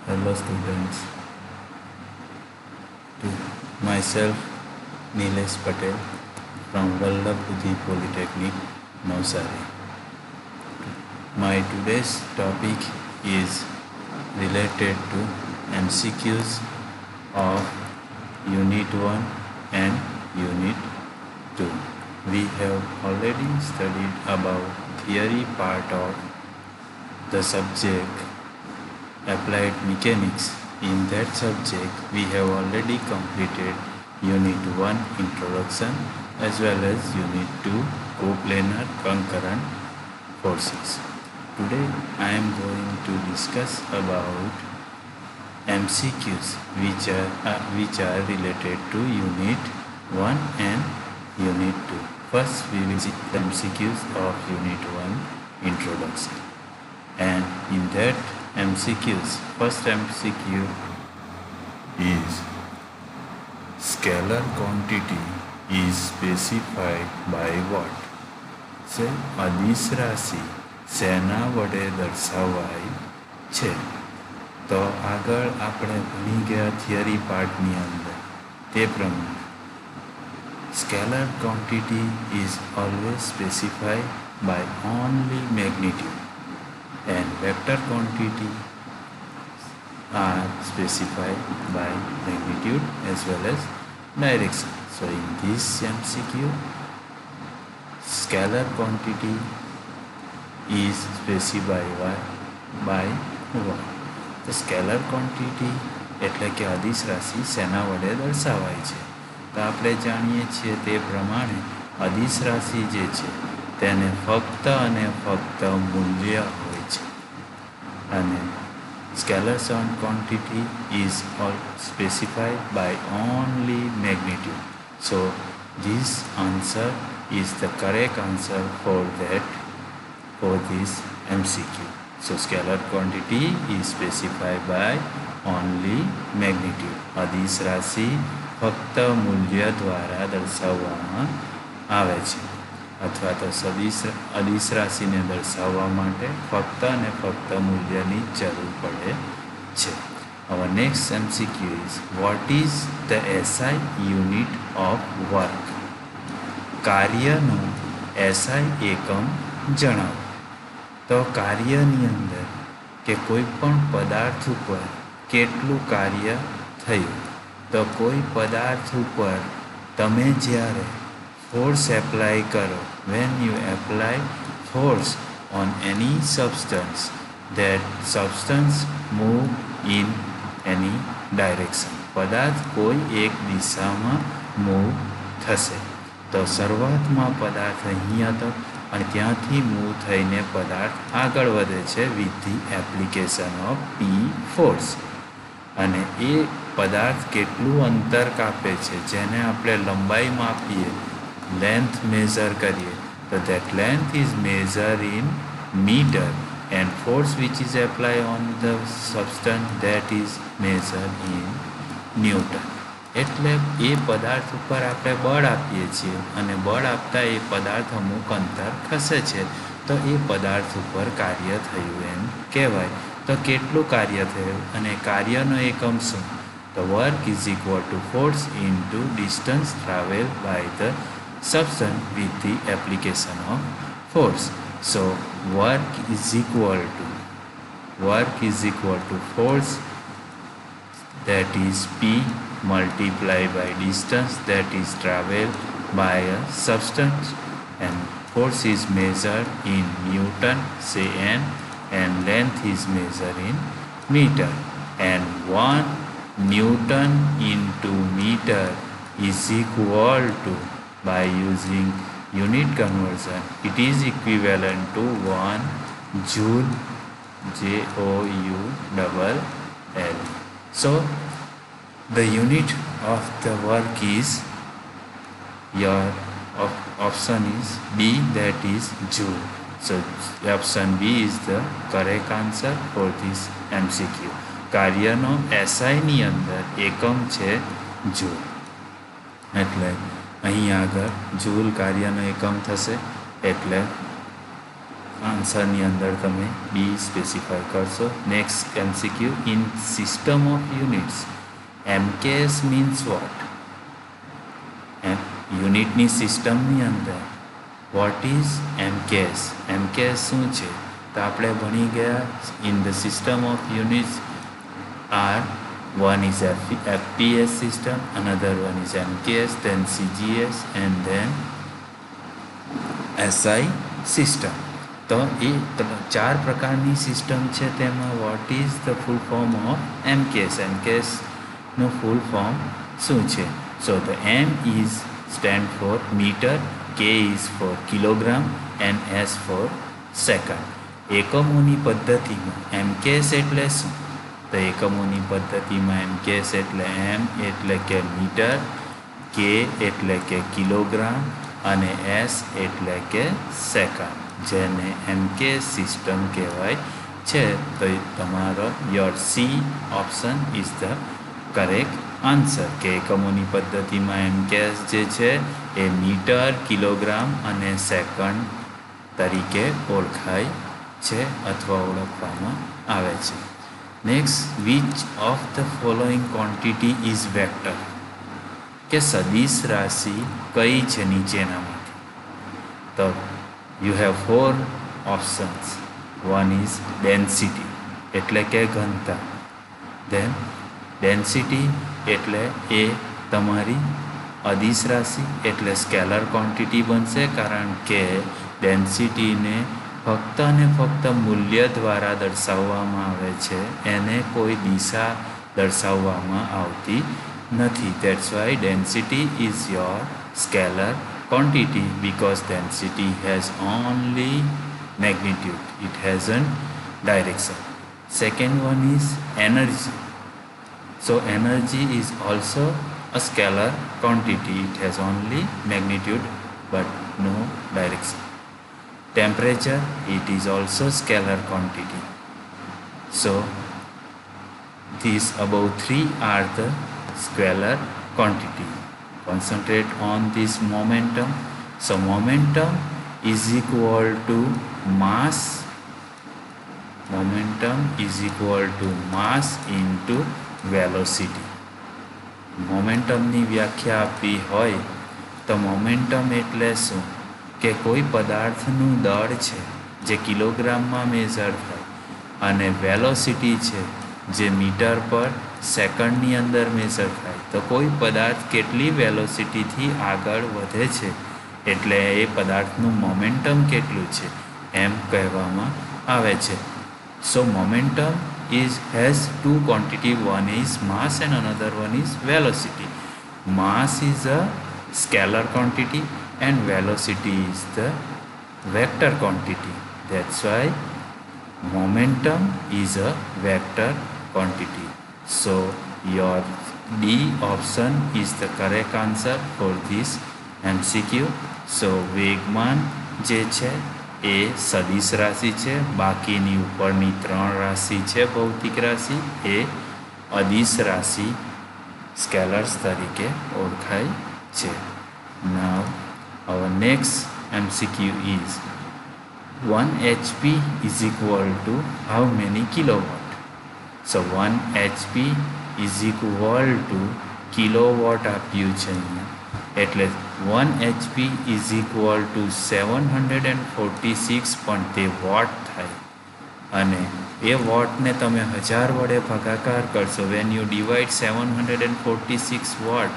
Hello students, to myself Nilesh Patel from Vallabh Polytechnic, Navsari. My today's topic is related to MCQs of Unit 1 and Unit 2. We have already studied about theory part of the subject Applied Mechanics. In that subject, we have already completed Unit 1 Introduction as well as Unit 2 Coplanar Concurrent Forces. Today, I am going to discuss about MCQs which are related to Unit 1 and Unit 2. First, we will see the MCQs of Unit 1 Introduction. And in that MCQs, first MCQ is scalar quantity is specified by what? છે અદિશ રાશિ શેના વડે દર્શાવાય છે? તો આગળ આપણે ભણી ગયા થિયરી પાર્ટની અંદર તે પ્રમાણે scalar quantity is always specified by only magnitude and vector quantity are specified by magnitude as well as direction. So in this MCQ, scalar quantity is specified by what? The scalar quantity એટલે કે અદિશ રાશિ શેના વડે દર્શાવાય છે? તો આપણે જાણીએ છીએ તે પ્રમાણે અદિશ રાશિ જે છે તેને ફક્ત અને ફક્ત મૂલ્ય હોય છે અને scalar quantity is all specified by only magnitude. So this answer is the correct answer for this MCQ. So scalar quantity is specified by only magnitude. અદિશ રાશિ ફક્ત મૂલ્ય દ્વારા દર્શાવવામાં આવે છે અથવા તો અદિશ રાશિને દર્શાવવા માટે ફક્ત અને ફક્ત મૂલ્યની જરૂર પડે છે. Our next MCQ is what is the SI unit of work? કાર્યનો SI એકમ જણાવો. તો કાર્યની અંદર કે કોઈ પણ પદાર્થ ઉપર કેટલું કાર્ય થયું, તો કોઈ પદાર્થ ઉપર તમે જ્યારે force apply karo, when you apply force on any substance, that substance move in any direction. પદાર્થ કોઈ એક દિશામાં મૂવ થશે. તો શરૂઆતમાં પદાર્થ અહીં હતો અને ત્યાંથી મૂવ થઈને પદાર્થ આગળ વધે છે with the application of P force. અને એ પદાર્થ કેટલું અંતર કાપે છે જેને આપણે લંબાઈ માપીએ, length measure કરીએ, તો that length is measured in meter and force which is applied on the substance that is measured in Newton. એટલે એ પદાર્થ ઉપર આપણે બળ આપીએ છીએ અને બળ આપતા એ પદાર્થ અમુક અંતર ખસે છે તો એ પદાર્થ ઉપર કાર્ય થયું એમ કહેવાય. તો કેટલું કાર્ય થયું અને કાર્યનો એકમ શું? તો work is equal to force into distance travel by the substance with the application of force. So work is equal to force, that is P multiplied by distance that is traveled by a substance, and force is measured in Newton, say N, and length is measured in meter, and 1 Newton into meter is equal to, by using unit conversion, it is equivalent to 1 joule, Joull. So the unit of the work is, your option is B, that is joule. So option B is the correct answer for this MCQ. કાર્યનો SI ની અંદર એકમ છે joule. એટલે અહીં આગળ joule કાર્યનો એકમ થશે એટલે આન્સરની અંદર તમે બી સ્પેસિફાય કરશો. Next MCQ, in system of units MKS means what? યુનિટની સિસ્ટમની અંદર વોટ ઇઝ MKS? MKS શું છે? તો આપણે ભણી ગયા in the system of units are one is FPS system, another one is MKS, then CGS and then SI system. તો એ ચાર પ્રકારની સિસ્ટમ છે, તેમાં what is the full form of MKS? MKSનું ફૂલ ફોર્મ શું છે? So the M is stand for metre, K is for kilogram and S for second. એકમોની પદ્ધતિમાં MKS એટલે શું? તો એકમોની પદ્ધતિમાં MKS એટલે M એટલે કે મીટર, K એટલે કે કિલોગ્રામ અને S એટલે કે સેકન્ડ, જેને MKS સિસ્ટમ કહેવાય છે. તો તમારો your C option is the correct answer, કે એકમોની પદ્ધતિમાં MKS જે છે એ મીટર, કિલોગ્રામ અને સેકન્ડ તરીકે ઓળખાય છે અથવા ઓળખવામાં આવે છે. Next, which of the following quantity is vector? કે સદિશ રાશિ કઈ છે નીચેનામાંથી? તો you have 4 options. One is density એટલે કે ઘનતા. ધેન ડેન્સિટી એટલે એ તમારી અદિશ રાશિ એટલે સ્કેલર ક્વોન્ટિટી બનશે, કારણ કે ડેન્સિટીને ફક્ત અને ફક્ત મૂલ્ય દ્વારા દર્શાવવામાં આવે છે, એને કોઈ દિશા દર્શાવવામાં આવતી નથી. That's why density is your scalar quantity, because density has only magnitude, it hasn't direction. Second one is energy. So energy is also a scalar quantity, it has only magnitude but no direction. Temperature, it is also scalar quantity. So these above three are the scalar quantity. Concentrate on this momentum. So momentum is equal to mass. Momentum is equal to mass into velocity. મોમેન્ટમની વ્યાખ્યા આપવી હોય તો momentum એટલે શું? કે કોઈ પદાર્થનું દળ છે જે કિલોગ્રામમાં મેઝર થાય, અને વેલોસિટી છે જે મીટર પર સેકન્ડની અંદર મેઝર થાય. તો કોઈ પદાર્થ કેટલી વેલોસિટીથી આગળ વધે છે એટલે એ પદાર્થનું મોમેન્ટમ કેટલું છે એમ કહેવામાં આવે છે. સો momentum has two quantity, one is mass and another one is velocity. Mass is a scalar quantity and velocity is the vector quantity. That's why momentum is a vector quantity. So your D option is the correct answer for this MCQ. So વેગમાન જે છે એ સદિશ રાશિ છે, બાકીની ઉપરની 3 રાશિ છે ભૌતિક રાશિ એ અદિશ રાશિ સ્કેલર્સ તરીકે ઓળખાય છે. Now our next MCQ is 1 HP is equal to how many kilowatt? So 1 HP is equal to kilowatt આપ્યું છે અહીંયા, એટલે 1 HP is equal to 746, પણ તે વોટ થાય, અને એ વોટને તમે 1000 વડે ભાગાકાર કરશો. When you divide 746 watt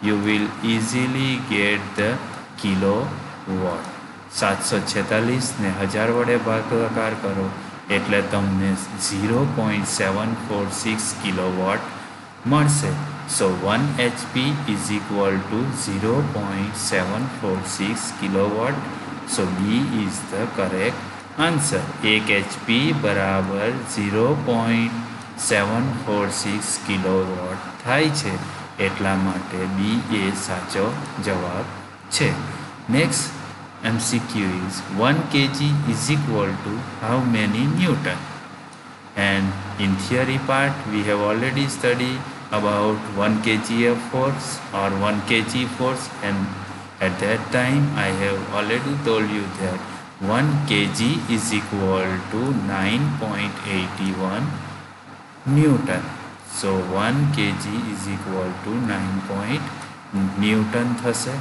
you will easily get the kilowatt. 746 ને 1000 વડે ભાગાકાર કરો એટલે તમને 0.746 કિલોવોટ મળશે. So 1 HP is equal to 0.746 kilowatt. So B is the correct answer. 1 HP બરાબર 0.746 કિલોવોટ થાય છે, એટલા માટે B એ સાચો જવાબ છે. Next MCQ is 1 kg is equal to how many Newton? And in theory part we have already studied about 1 kg of force or 1 kg force, and at that time I have already told you that 1 kg is equal to 9.81 Newton. So 1 kg is equal to 9 Newton થશે.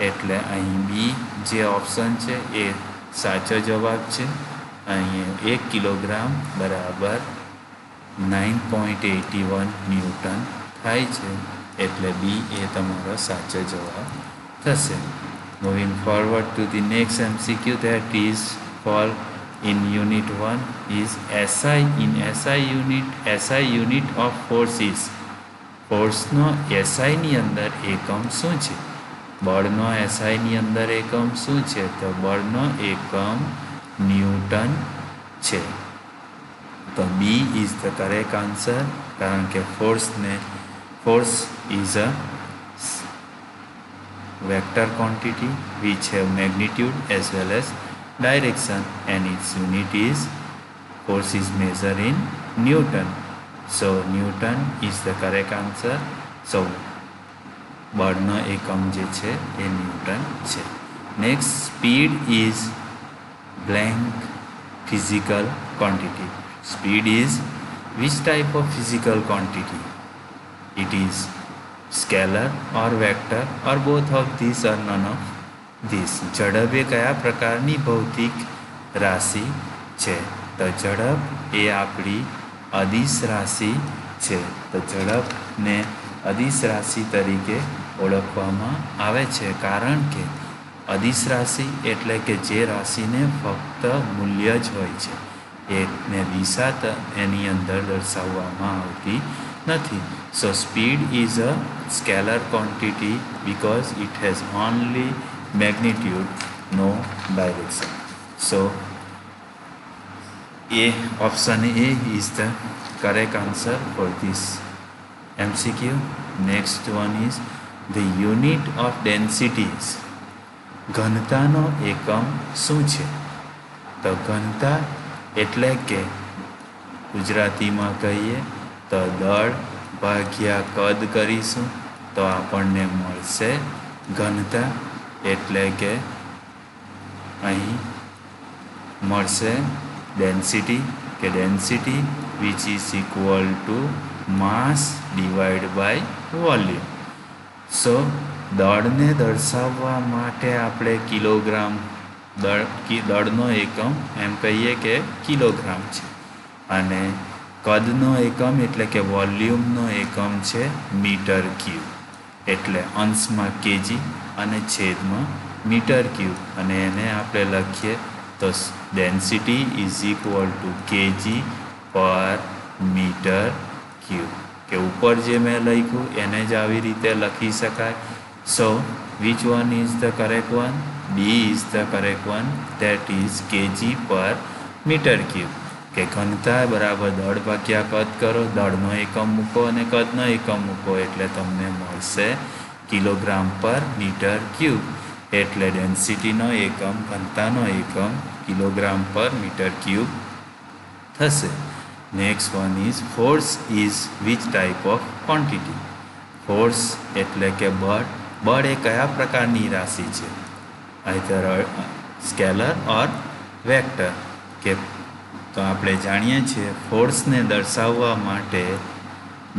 એટલે અહીં બી જે option છે એ સાચો જવાબ છે. અહીં 1 kilogram બરાબર 9.81 ન્યૂટન થાય છે. એટલે બી એ તમારો સાચો જવાબ થશે. Moving forward to the next MCQ, that is for in unit 1 is SI. In SI unit of force is ફોર્સનો એસઆઈની અંદર એકમ શું છે? બળનો એસઆઈની અંદર એકમ શું છે? તો બળનો એકમ ન્યૂટન છે. તો B is the correct answer, કારણ કે force is a vector quantity which have magnitude as well as direction, and its unit is force is measured in Newton. So Newton is the correct answer. So બળનો એકમ જે છે એ newton છે. Next, speed is blank physical quantity. Speed is which type of physical quantity? It is scalar or vector or both of these or none of these. ઝડપ એ કયા પ્રકારની ભૌતિક રાશિ છે? તો ઝડપ એ આપણી અદિશ રાશિ છે. તો ઝડપને અદિશ રાશિ તરીકે ઓળખવામાં આવે છે, કારણ કે અદિશ રાશિ એટલે કે જે રાશિને ફક્ત મૂલ્ય જ હોય છે, એને દિશા એની અંદર દર્શાવવામાં આવતી નથી. So speed is a scalar quantity because it has only magnitude, no direction. So option A is the correct answer for this MCQ. Next one is the unit of density is. ઘનતાનો એકમ શું છે? તો ઘનતા એટલે કે ગુજરાતીમાં કહીએ તો દળ ભાગ્યા કદ કરીશું તો આપણને મળશે ઘનતા. એટલે કે અહીં મળશે ડેન્સિટી, કે density which is equal to mass divide by volume. So દળને દર્શાવવા માટે આપણે કિલોગ્રામ, દળનો એકમ એમ કહીએ કે કિલોગ્રામ છે, અને કદનો એકમ એટલે કે વોલ્યુમનો એકમ છે મીટર ક્યુબ. એટલે અંશમાં કેજી અને છેદમાં મીટર ક્યુબ, અને એને આપણે લખીએ તો density is equal two KG per metre cube. કે ઉપર જે મેં લખ્યું એને જ આવી રીતે લખી શકાય. So which one is the correct one? D is the correct one, that is KG per metre cube. કે ઘનતા બરાબર દળ ભાગ્યા કદ કરો, દળનો એકમ મૂકો અને કદનો એકમ મૂકો એટલે તમને મળશે કિલોગ્રામ પર મીટર ક્યુબ. એટલે ડેન્સિટીનો એકમ, ઘનતાનો એકમ કિલોગ્રામ પર મીટર ક્યુબ થશે. Next one is force is which type of quantity? Force એટલે કે બળ. બળ એ કયા પ્રકારની રાશિ છે? આઈધર સ્કેલર ઓર વેક્ટર. કે તો આપણે જાણીએ છીએ ફોર્સને દર્શાવવા માટે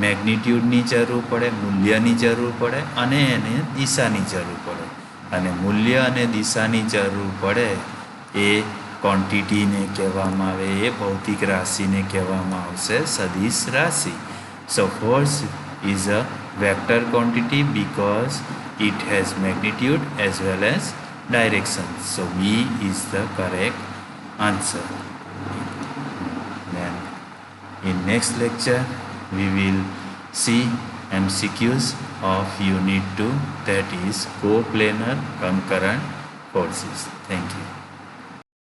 મેગ્નિટ્યૂડની જરૂર પડે, મૂલ્યની જરૂર પડે અને એને દિશાની જરૂર પડે. અને મૂલ્ય અને દિશાની જરૂર પડે એ ક્વોન્ટિટીને કહેવામાં આવે, એ ભૌતિક રાશિને કહેવામાં આવશે સદિશ રાશિ. So force is a vector quantity because it has magnitude as well as direction. So B is the correct answer. Then in next lecture we will see MCQs of unit 2, that is coplanar concurrent forces. Thank you.